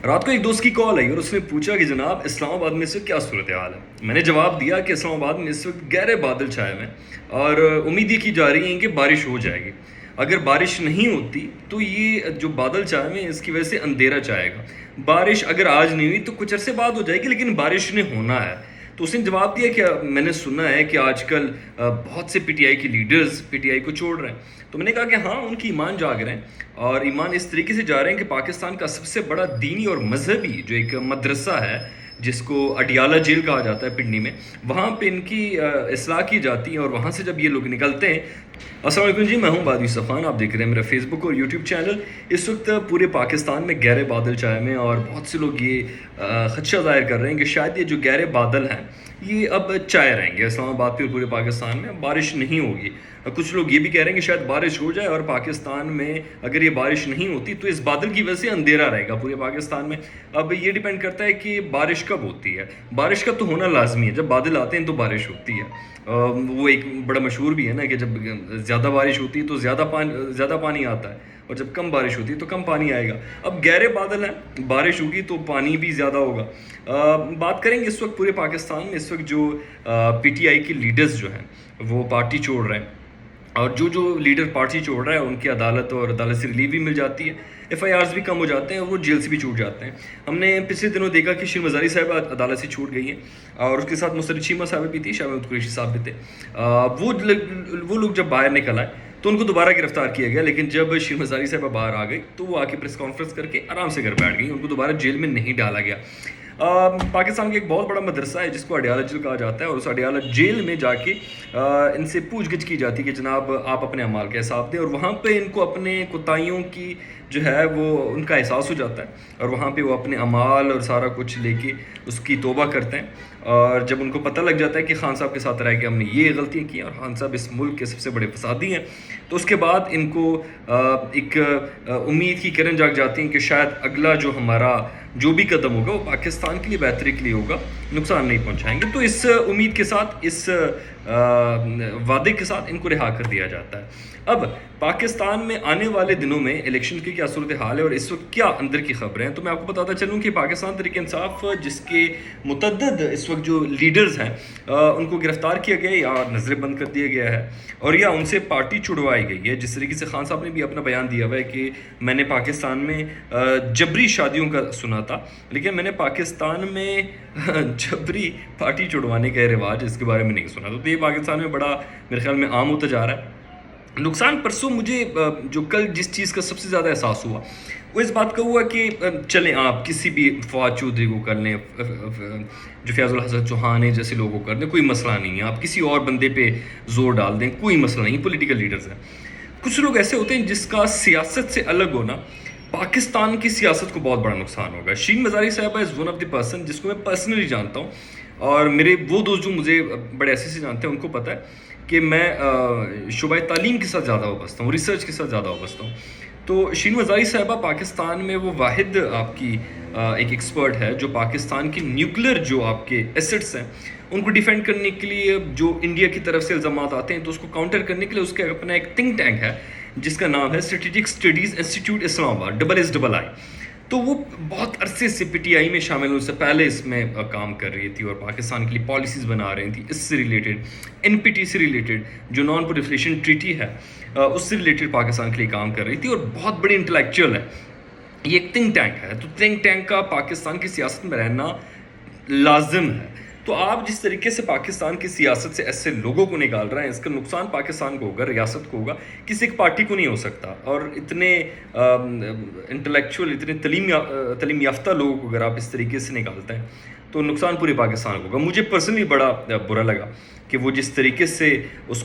رات کو ایک دوست کی کال آئی اور اس نے پوچھا کہ جناب اسلام آباد میں اس وقت کیا صورتحال ہے. میں نے جواب دیا کہ اسلام آباد میں اس وقت گہرے بادل چھائے ہوئے ہیں اور امید یہ کی جا رہی ہے کہ بارش ہو جائے گی. اگر بارش نہیں ہوتی تو یہ جو بادل چھائے ہوئے ہیں اس کی وجہ سے اندھیرا چھائے گا. بارش اگر آج نہیں ہوئی تو کچھ عرصے بعد ہو جائے گی, لیکن بارش نے ہونا ہے. تو اس نے جواب دیا کہ میں نے سنا ہے کہ آج کل بہت سے پی ٹی آئی کے لیڈرز پی ٹی آئی کو چھوڑ رہے ہیں. تو میں نے کہا کہ ہاں, ان کی ایمان جاگ رہے ہیں اور ایمان اس طریقے سے جا رہے ہیں کہ پاکستان کا سب سے بڑا دینی اور مذہبی جو ایک مدرسہ ہے جس کو اڈیالہ جیل کہا جاتا ہے پنڈی میں, وہاں پہ ان کی اصلاح کی جاتی ہے. اور وہاں سے جب یہ لوگ نکلتے ہیں. السلام علیکم جی, میں ہوں بادی یوسف خان, آپ دیکھ رہے ہیں میرا فیس بک اور یوٹیوب چینل. اس وقت پورے پاکستان میں گہرے بادل چھائے ہوئے ہیں اور بہت سے لوگ یہ خدشہ ظاہر کر رہے ہیں کہ شاید یہ جو گہرے بادل ہیں یہ اب چھائے رہیں گے اسلام آباد پہ, پورے پاکستان میں بارش نہیں ہوگی. کچھ لوگ یہ بھی کہہ رہے ہیں کہ شاید بارش ہو جائے اور پاکستان میں اگر یہ بارش نہیں ہوتی تو اس بادل کی وجہ سے اندھیرا رہے گا پورے پاکستان میں. اب یہ ڈیپینڈ کرتا ہے کہ بارش کب ہوتی ہے. بارش کا تو ہونا لازمی ہے, جب بادل آتے ہیں تو بارش ہوتی ہے. وہ ایک بڑا مشہور بھی ہے نا کہ جب زیادہ بارش ہوتی ہے تو زیادہ پانی آتا ہے اور جب کم بارش ہوتی ہے تو کم پانی آئے گا. اب گہرے بادل ہیں, بارش ہوگی تو پانی بھی زیادہ ہوگا. بات کریں گے اس وقت پورے پاکستان میں اس وقت جو پی ٹی آئی کے لیڈرز جو ہیں وہ پارٹی چھوڑ رہے ہیں, اور جو لیڈر پارٹی چھوڑ رہا ہے ان کی عدالت سے ریلیف بھی مل جاتی ہے, ایف آئی آرز بھی کم ہو جاتے ہیں اور وہ جیل سے بھی چھوٹ جاتے ہیں. ہم نے پچھلے دنوں دیکھا کہ شین مزاری صاحب عدالت سے چھوٹ گئی ہیں اور اس کے ساتھ مسرت شیمہ صاحب بھی تھی, شاہ محمود قریشی صاحب بھی تھے. وہ لوگ جب باہر نکل آئے تو ان کو دوبارہ گرفتار کیا گیا, لیکن جب شین مزاری صاحبہ باہر آ گئی تو وہ آ کے پریس کانفرنس کر کے آرام سے گھر بیٹھ گئی, ان کو دوبارہ جیل میں نہیں ڈالا گیا. پاکستان کا ایک بہت بڑا مدرسہ ہے جس کو اڈیالہ جیل کہا جاتا ہے, اور اس اڈیالہ جیل میں جا کے ان سے پوچھ گچھ کی جاتی ہے کہ جناب آپ اپنے اعمال کا حساب دیں, اور وہاں پہ ان کو اپنے کوتاہیوں کی جو ہے وہ ان کا احساس ہو جاتا ہے اور وہاں پہ وہ اپنے اعمال اور سارا کچھ لے کے اس کی توبہ کرتے ہیں. اور جب ان کو پتہ لگ جاتا ہے کہ خان صاحب کے ساتھ رہ کے ہم نے یہ غلطیاں کی اور خان صاحب اس ملک کے سب سے بڑے فسادی ہیں, تو اس کے بعد ان کو ایک امید کی کرن جاگ جاتی ہیں کہ شاید اگلا جو ہمارا جو بھی قدم ہوگا وہ پاکستان کے لیے بہتری کے لیے ہوگا, نقصان نہیں پہنچائیں گے. تو اس امید کے ساتھ, اس وعدے کے ساتھ ان کو رہا کر دیا جاتا ہے. اب پاکستان میں آنے والے دنوں میں الیکشن کی کیا صورتحال ہے اور اس وقت کیا اندر کی خبریں ہیں, تو میں آپ کو بتاتا چلوں کہ پاکستان تحریک انصاف جس کے متعدد اس وقت جو لیڈرز ہیں ان کو گرفتار کیا گیا یا نظر بند کر دیا گیا ہے اور یا ان سے پارٹی چھڑوائی گئی ہے. جس طریقے سے خان صاحب نے بھی اپنا بیان دیا ہوا ہے کہ میں نے پاکستان میں جبری شادیوں کا سنا تھا, لیکن میں نے پاکستان میں جبری پارٹی چھڑوانے کا رواج اس کے بارے میں نہیں سنا. تو یہ پاکستان میں بڑا میرے خیال میں عام ہوتا جا رہا ہے. نقصان پرسوں مجھے جو کل جس چیز کا سب سے زیادہ احساس ہوا وہ اس بات کا ہوا کہ چلیں آپ کسی بھی فواد چودھری کو کر لیں, جو فیاض الحسن چوہان ہے جیسے لوگوں کو کر دیں, کوئی مسئلہ نہیں ہے. آپ کسی اور بندے پہ زور ڈال دیں, کوئی مسئلہ نہیں. پولیٹیکل لیڈرز ہیں. کچھ لوگ ایسے ہوتے ہیں جس کا سیاست سے الگ ہونا پاکستان کی سیاست کو بہت بڑا نقصان ہوگا. شین مزاری صاحبہ is one of the person جس کو میں پرسنلی جانتا ہوں, اور میرے وہ دوست جو مجھے بڑے ایسے سے جانتے ہیں ان کو پتہ ہے کہ میں شعبہ تعلیم کے ساتھ زیادہ وابستہ ہوں, ریسرچ کے ساتھ زیادہ وابستہ ہوں. تو شین مزاری صاحبہ پاکستان میں وہ واحد آپ کی ایک ایکسپرٹ ہے جو پاکستان کی نیوکلیر جو آپ کے ایسٹس ہیں ان کو ڈیفینڈ کرنے کے لیے, جو انڈیا کی طرف سے الزامات آتے ہیں تو اس کو کاؤنٹر کرنے کے لیے اس کا اپنا ایک تھنک ٹینک ہے جس کا نام ہے اسٹریٹجک اسٹڈیز انسٹیٹیوٹ اسلام آباد, SSI. تو وہ بہت عرصے سے پی ٹی آئی میں شامل ہونے سے پہلے اس میں کام کر رہی تھی اور پاکستان کے لیے پالیسیز بنا رہی تھی. اس سے ریلیٹڈ این پی ٹی سے ریلیٹڈ جو نان پرولیفریشن ٹریٹی ہے اس سے ریلیٹڈ پاکستان کے لیے کام کر رہی تھی, اور بہت بڑی انٹلیکچوئل ہے. یہ ایک تھنک ٹینک ہے, تو تھنک ٹینک کا پاکستان کی سیاست میں رہنا لازم ہے. تو آپ جس طریقے سے پاکستان کی سیاست سے ایسے لوگوں کو نکال رہے ہیں اس کا نقصان پاکستان کو ہوگا, ریاست کو ہوگا, کسی ایک پارٹی کو نہیں ہو سکتا. اور اتنے انٹلیکچوئل, اتنے تعلیم یافتہ لوگوں کو اگر آپ اس طریقے سے نکالتے ہیں تو نقصان پورے پاکستان کو ہوگا. مجھے پرسنلی بڑا برا لگا کہ وہ جس طریقے سے اس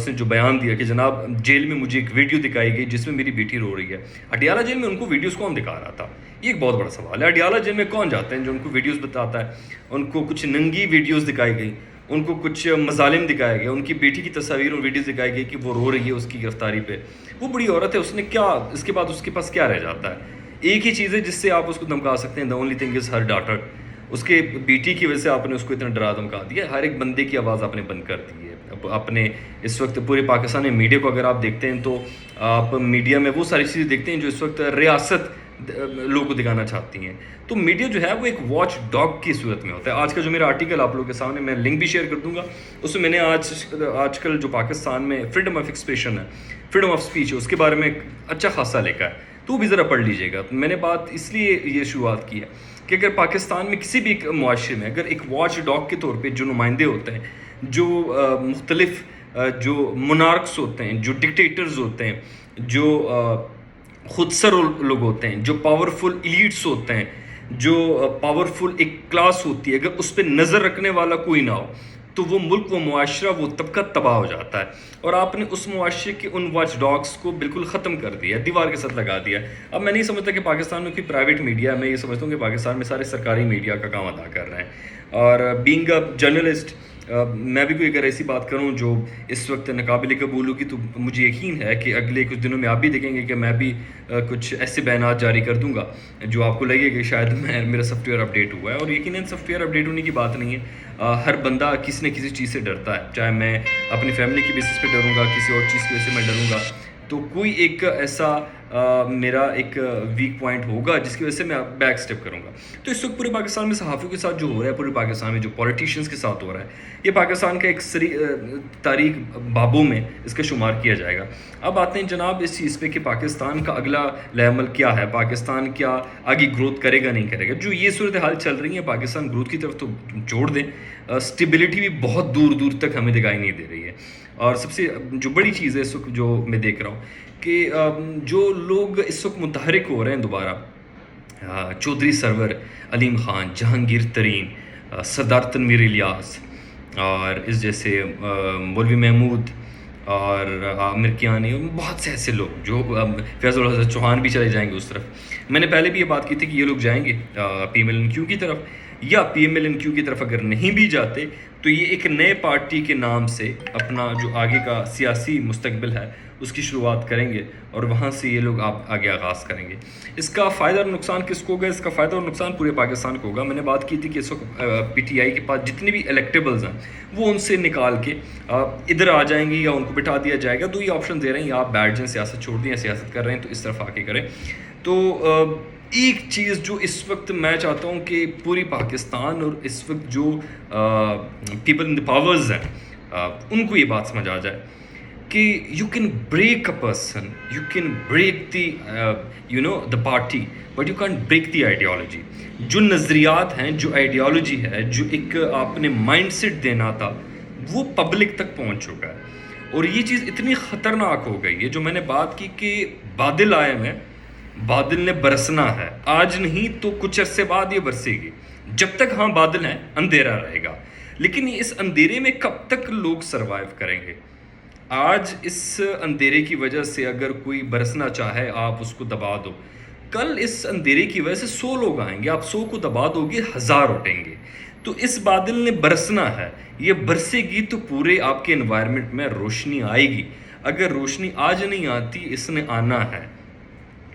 نے جو بیان دیا کہ جناب جیل میں مجھے ایک ویڈیو دکھائی گئی جس میں میری بیٹی رو رہی ہے. اڈیالہ جیل میں ان کو ویڈیوز کون دکھا رہا تھا, یہ ایک بہت بڑا سوال ہے. اڈیالہ جیل میں کون جاتے ہیں جو ان کو ویڈیوز بتاتا ہے؟ ان کو کچھ ننگی ویڈیوز دکھائی گئی, ان کو کچھ مظالم دکھائے گئے, ان کی بیٹی کی تصاویر اور ویڈیوز دکھائی گئی کہ وہ رو رہی ہے اس کی گرفتاری پہ. وہ بڑی عورت ہے, اس نے کیا, اس کے بعد اس کے پاس کیا رہ جاتا ہے؟ ایک ہی چیز ہے جس سے آپ اس کو دھمکا سکتے ہیں, the only thing is her daughter. اس کے بیٹی کی وجہ سے آپ نے اس کو اتنا ڈرا دھمکا دیا. ہر ایک بندے کی آواز آپ نے بند کر دی ہے. آپ نے اس وقت پورے پاکستان میں میڈیا کو اگر آپ دیکھتے ہیں تو آپ میڈیا میں وہ ساری چیزیں دیکھتے ہیں جو اس وقت ریاست لوگوں کو دکھانا چاہتی ہیں. تو میڈیا جو ہے وہ ایک واچ ڈاگ کی صورت میں ہوتا ہے. آج کا جو میرا آرٹیکل آپ لوگوں کے سامنے, میں لنک بھی شیئر کر دوں گا, اس میں نے آج کل جو پاکستان میں فریڈم آف ایکسپریشن ہے, فریڈم آف اسپیچ ہے, اس کے بارے میں اچھا خاصا لکھا ہے, تو وہ بھی ذرا پڑھ لیجیے گا. میں نے بات اس لیے یہ شروعات کی ہے کہ اگر پاکستان میں کسی بھی ایک معاشرے میں اگر ایک واچ ڈاگ کے طور پہ جو نمائندے ہوتے ہیں, جو مختلف جو مونارکس ہوتے ہیں, جو ڈکٹیٹرز ہوتے ہیں, جو خود سر لوگ ہوتے ہیں, جو پاورفل ایلیٹس ہوتے ہیں, جو پاورفل ایک کلاس ہوتی ہے, اگر اس پہ نظر رکھنے والا کوئی نہ ہو تو وہ ملک, وہ معاشرہ, وہ طبقہ تباہ ہو جاتا ہے. اور آپ نے اس معاشرے کے ان واچ ڈاگس کو بالکل ختم کر دیا, دیوار کے ساتھ لگا دیا. اب میں نہیں سمجھتا کہ پاکستان میں کوئی پرائیویٹ میڈیا ہے, میں یہ سمجھتا ہوں کہ پاکستان میں سارے سرکاری میڈیا کا کام ادا کر رہے ہیں. اور بینگ اے جرنلسٹ, میں بھی کوئی اگر ایسی بات کروں جو اس وقت ناقابل قبول ہوگی, تو مجھے یقین ہے کہ اگلے کچھ دنوں میں آپ بھی دیکھیں گے کہ میں بھی کچھ ایسے بیانات جاری کر دوں گا جو آپ کو لگے کہ شاید میرا سافٹ ویئر اپڈیٹ ہوا ہے. اور یقیناً سافٹ ویئر اپڈیٹ ہونے کی بات نہیں ہے, ہر بندہ کسی نہ کسی چیز سے ڈرتا ہے, چاہے میں اپنی فیملی کی بیسس پہ ڈروں گا, کسی اور چیز کی وجہ سے میں ڈروں گا, تو کوئی ایک ایسا میرا ایک ویک پوائنٹ ہوگا جس کی وجہ سے میں بیک سٹیپ کروں گا. تو اس وقت پورے پاکستان میں صحافیوں کے ساتھ جو ہو رہا ہے, پورے پاکستان میں جو پولیٹیشینز کے ساتھ ہو رہا ہے, یہ پاکستان کا ایک تاریخ بابوں میں اس کا شمار کیا جائے گا. اب آتے ہیں جناب اس چیز پہ کہ پاکستان کا اگلا عمل کیا ہے, پاکستان کیا آگے گروتھ کرے گا نہیں کرے گا. جو یہ صورتحال چل رہی ہے, پاکستان گروتھ کی طرف تو چھوڑ دیں, اسٹیبلٹی بھی بہت دور دور تک ہمیں دکھائی نہیں دے رہی ہے. اور سب سے جو بڑی چیز ہے اس وقت جو میں دیکھ رہا ہوں کہ جو لوگ اس وقت متحرک ہو رہے ہیں دوبارہ, چودھری سرور علیم خان, جہانگیر ترین, سردار تنویر الیاس, اور اس جیسے مولوی محمود اور عامر کیانی, اور بہت سے ایسے لوگ جو فیض الحسن چوہان بھی چلے جائیں گے اس طرف. میں نے پہلے بھی یہ بات کی تھی کہ یہ لوگ جائیں گے پی ایم ایل این کیو کی طرف, یا پی ایم ایل این کیو کی طرف اگر نہیں بھی جاتے تو یہ ایک نئے پارٹی کے نام سے اپنا جو آگے کا سیاسی مستقبل ہے اس کی شروعات کریں گے, اور وہاں سے یہ لوگ آگے آغاز کریں گے. اس کا فائدہ اور نقصان کس کو ہوگا؟ اس کا فائدہ اور نقصان پورے پاکستان کو ہوگا. میں نے بات کی تھی کہ اس وقت پی ٹی آئی کے پاس جتنے بھی الیکٹیبلز ہیں وہ ان سے نکال کے ادھر آ جائیں گے یا ان کو بٹھا دیا جائے گا. دو ہی آپشن دے رہے ہیں, یا آپ بیٹھ جائیں, سیاست چھوڑ دیں, یا سیاست کر رہے ہیں تو اس طرف آ کے کریں. تو ایک چیز جو اس وقت میں چاہتا ہوں کہ پوری پاکستان اور اس وقت جو پیپل ان دی پاورز ہیں ان کو یہ بات سمجھ آ جائے کہ you can break a person, you can break the the party, but you can break the ideology. جو نظریات ہیں, جو آئیڈیالوجی ہے, جو ایک آپ نے مائنڈ سیٹ دینا تھا, وہ پبلک تک پہنچ چکا ہے. اور یہ چیز اتنی خطرناک ہو گئی ہے, جو میں نے بات کی کہ بادل آئے ہیں, بادل نے برسنا ہے, آج نہیں تو کچھ عرصے بعد یہ برسے گی. جب تک ہاں بادل ہیں اندھیرا رہے گا, لیکن اس اندھیرے میں کب تک لوگ سروائیو کریں گے؟ آج اس اندھیرے کی وجہ سے اگر کوئی برسنا چاہے, آپ اس کو دبا دو, کل اس اندھیرے کی وجہ سے 100 لوگ آئیں گے, آپ 100 کو دبا دو گے, 1000 اٹھیں گے. تو اس بادل نے برسنا ہے, یہ برسے گی تو پورے آپ کے انوائرمنٹ میں روشنی آئے گی. اگر روشنی آج نہیں آتی, اس نے آنا ہے,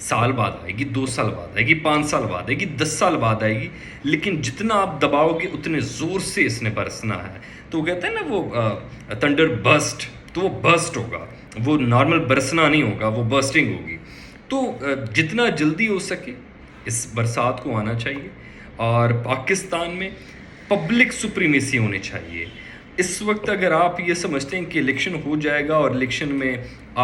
سال بعد آئے گی, 2 سال بعد آئے گی, 5 سال بعد آئے گی, 10 سال بعد آئے گی, لیکن جتنا آپ دباؤ گے اتنے زور سے اس نے برسنا ہے. تو وہ کہتے ہیں نا وہ تھنڈر برسٹ, تو وہ برسٹ ہوگا, وہ نارمل برسنا نہیں ہوگا, وہ برسٹنگ ہوگی. تو جتنا جلدی ہو سکے اس برسات کو آنا چاہیے. اور پاکستان میں پبلک سپریمیسی ہونی چاہیے. اس وقت اگر آپ یہ سمجھتے ہیں کہ الیکشن ہو جائے گا اور الیکشن میں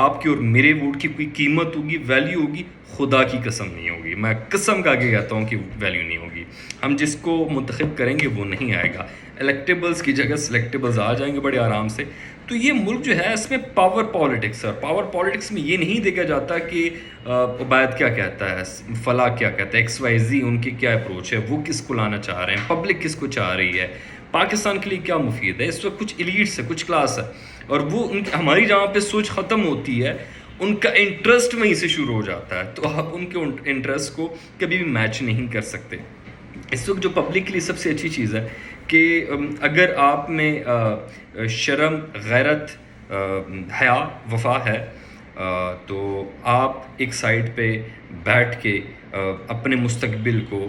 آپ کی اور میرے ووٹ کی کوئی قیمت ہوگی, ویلیو ہوگی, خدا کی قسم نہیں ہوگی. میں قسم کا کے کہتا ہوں کہ ویلیو نہیں ہوگی. ہم جس کو منتخب کریں گے وہ نہیں آئے گا. الیکٹیبلز کی جگہ سلیکٹیبلز آ جائیں گے بڑے آرام سے. تو یہ ملک جو ہے اس میں پاور پالیٹکس ہے. پاور پالیٹکس میں یہ نہیں دیکھا جاتا کہ عبید کیا کہتا ہے, فلاں کیا کہتا ہے, ایکس وائی زی ان کی کیا اپروچ ہے, وہ کس کو لانا چاہ رہے ہیں, پبلک کس کو چاہ رہی ہے, پاکستان کے لیے کیا مفید ہے. اس وقت کچھ ایلیٹس ہے, کچھ کلاس ہے, اور وہ ہماری جہاں پہ سوچ ختم ہوتی ہے, ان کا انٹرسٹ وہیں سے شروع ہو جاتا ہے. تو آپ ان کے انٹرسٹ کو کبھی بھی میچ نہیں کر سکتے. اس وقت جو پبلک کے لیے سب سے اچھی چیز ہے کہ اگر آپ میں شرم, غیرت, حیا, وفا ہے, تو آپ ایک سائڈ پہ بیٹھ کے اپنے مستقبل کو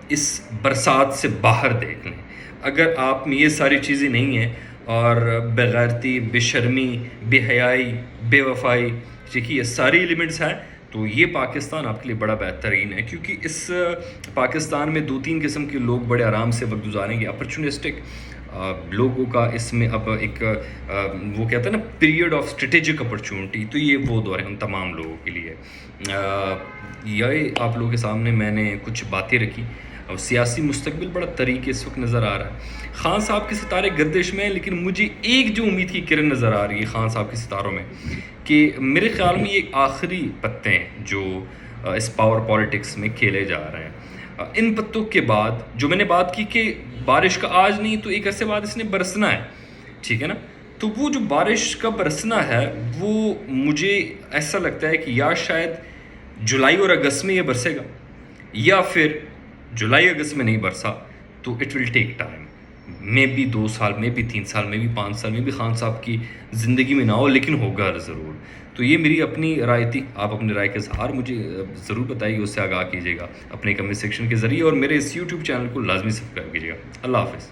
اس برسات سے باہر دیکھ لیں. اگر آپ میں یہ ساری چیزیں نہیں ہیں اور بے غیرتی, بے شرمی, بے حیائی, بے وفائی, دیکھیے یہ ساری ایلیمنٹس ہیں, تو یہ پاکستان آپ کے لیے بڑا بہترین ہے، کیونکہ اس پاکستان میں 2-3 قسم کے لوگ بڑے آرام سے وقت گزاریں گے. اپرچونسٹک لوگوں کا اس میں اب ایک وہ کہتا ہے نا پیریڈ آف اسٹریٹجک اپرچونٹی، تو یہ وہ دور ہے ان تمام لوگوں کے لیے. یہ آپ لوگوں کے سامنے میں نے کچھ باتیں رکھی. اور سیاسی مستقبل بڑا طریقے اس وقت نظر آ رہا ہے. خان صاحب کے ستارے گردش میں ہیں، لیکن مجھے ایک جو امید کی کرن نظر آ رہی ہے خان صاحب کے ستاروں میں، کہ میرے خیال میں یہ آخری پتے ہیں جو اس پاور پالیٹکس میں کھیلے جا رہے ہیں. ان پتوں کے بعد جو میں نے بات کی کہ بارش کا آج نہیں تو ایک عرصے بعد اس نے برسنا ہے، ٹھیک ہے نا، تو وہ جو بارش کا برسنا ہے وہ مجھے ایسا لگتا ہے کہ یا شاید جولائی اور اگست میں یہ برسے گا، یا پھر جولائی اگست میں نہیں برسا تو it will take time, maybe 2 سال، مے بی 3 سال، مے بی 5 سال، مے بی خان صاحب کی زندگی میں نہ ہو، لیکن ہوگا ضرور. تو یہ میری اپنی رائے تھی. آپ اپنی رائے کا اظہار مجھے ضرور بتائیے، اس سے آگاہ کیجیے گا اپنے کمنٹ سیکشن کے ذریعے، اور میرے اس یوٹیوب چینل کو لازمی سبسکرائب کیجیے گا. اللہ حافظ.